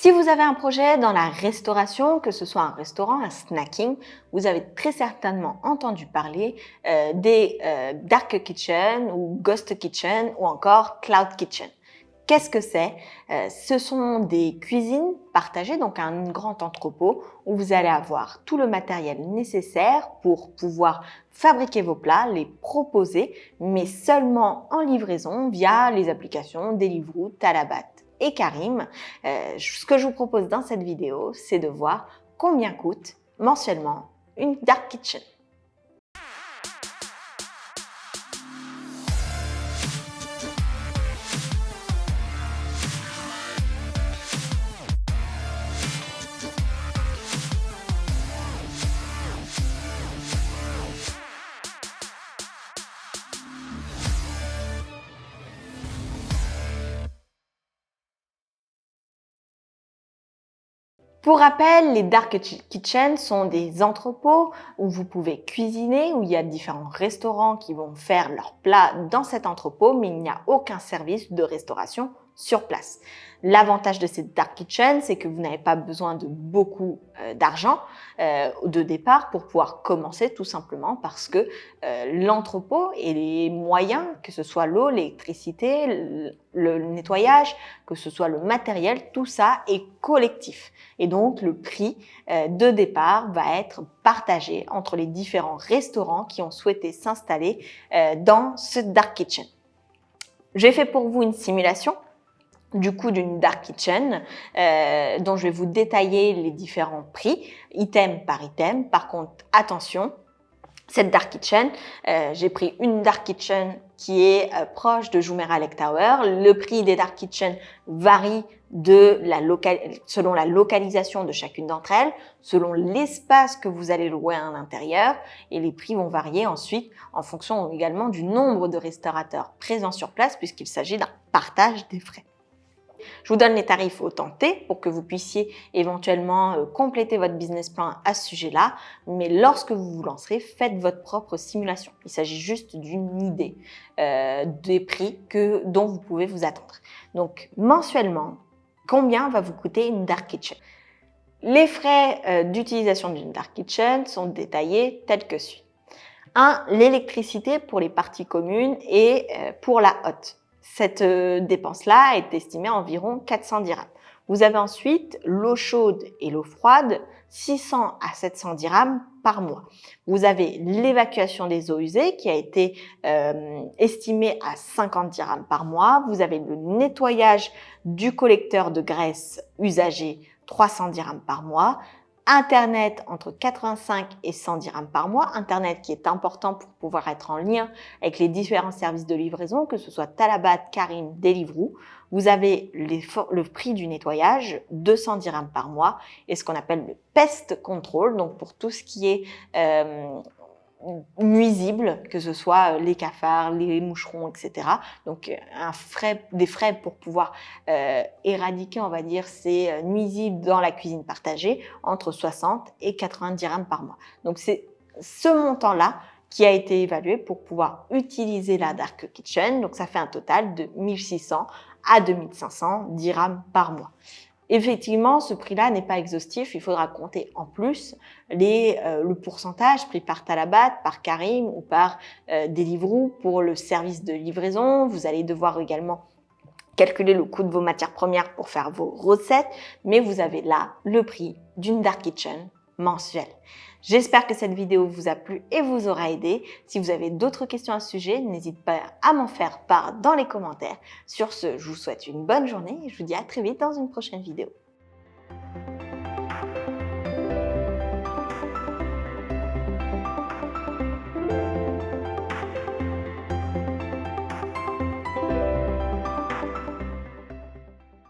Si vous avez un projet dans la restauration, que ce soit un restaurant, un snacking, vous avez très certainement entendu parler des dark kitchen ou ghost kitchen ou encore cloud kitchen. Qu'est-ce que c'est? Ce sont des cuisines partagées, donc un grand entrepôt où vous allez avoir tout le matériel nécessaire pour pouvoir fabriquer vos plats, les proposer, mais seulement en livraison via les applications Deliveroo, Talabat et Carim. Ce que je vous propose dans cette vidéo, c'est de voir combien coûte mensuellement une dark kitchen. Pour rappel, les dark kitchen sont des entrepôts où vous pouvez cuisiner, où il y a différents restaurants qui vont faire leurs plats dans cet entrepôt, mais il n'y a aucun service de restauration sur place. L'avantage de ces dark kitchen, c'est que vous n'avez pas besoin de beaucoup d'argent de départ pour pouvoir commencer, tout simplement parce que l'entrepôt et les moyens, que ce soit l'eau, l'électricité, le nettoyage, que ce soit le matériel, tout ça est collectif. Et donc, le prix de départ va être partagé entre les différents restaurants qui ont souhaité s'installer dans ce dark kitchen. J'ai fait pour vous une simulation du coup d'une dark kitchen dont je vais vous détailler les différents prix, item par item. Par contre, attention, cette dark kitchen, j'ai pris une dark kitchen qui est proche de Jumeirah Lake Tower. Le prix des dark kitchen varie selon la localisation de chacune d'entre elles, selon l'espace que vous allez louer à l'intérieur, et les prix vont varier ensuite en fonction également du nombre de restaurateurs présents sur place puisqu'il s'agit d'un partage des frais. Je vous donne les tarifs au temps T pour que vous puissiez éventuellement compléter votre business plan à ce sujet-là. Mais lorsque vous vous lancerez, faites votre propre simulation. Il s'agit juste d'une idée des prix dont vous pouvez vous attendre. Donc, mensuellement, combien va vous coûter une dark kitchen? Les frais d'utilisation d'une dark kitchen sont détaillés tels que suit. 1. L'électricité pour les parties communes et pour la hotte. Cette dépense-là est estimée à environ 400 dirhams. Vous avez ensuite l'eau chaude et l'eau froide, 600 à 700 dirhams par mois. Vous avez l'évacuation des eaux usées qui a été estimée à 50 dirhams par mois. Vous avez le nettoyage du collecteur de graisse usagé, 300 dirhams par mois. Internet entre 85 et 100 dirhams par mois. Internet qui est important pour pouvoir être en lien avec les différents services de livraison, que ce soit Talabat, Carim, Deliveroo. Vous avez le prix du nettoyage, 200 dirhams par mois, et ce qu'on appelle le pest control, donc pour tout ce qui est nuisible, que ce soit les cafards, les moucherons, etc. Donc des frais pour pouvoir éradiquer, on va dire, ces nuisibles dans la cuisine partagée, entre 60 et 80 dirhams par mois. Donc c'est ce montant-là qui a été évalué pour pouvoir utiliser la dark kitchen. Donc ça fait un total de 1600 à 2500 dirhams par mois. Effectivement, ce prix-là n'est pas exhaustif. Il faudra compter en plus le pourcentage pris par Talabat, par Carim ou par Deliveroo pour le service de livraison. Vous allez devoir également calculer le coût de vos matières premières pour faire vos recettes. Mais vous avez là le prix d'une dark kitchen mensuelle. J'espère que cette vidéo vous a plu et vous aura aidé. Si vous avez d'autres questions à ce sujet, n'hésitez pas à m'en faire part dans les commentaires. Sur ce, je vous souhaite une bonne journée et je vous dis à très vite dans une prochaine vidéo.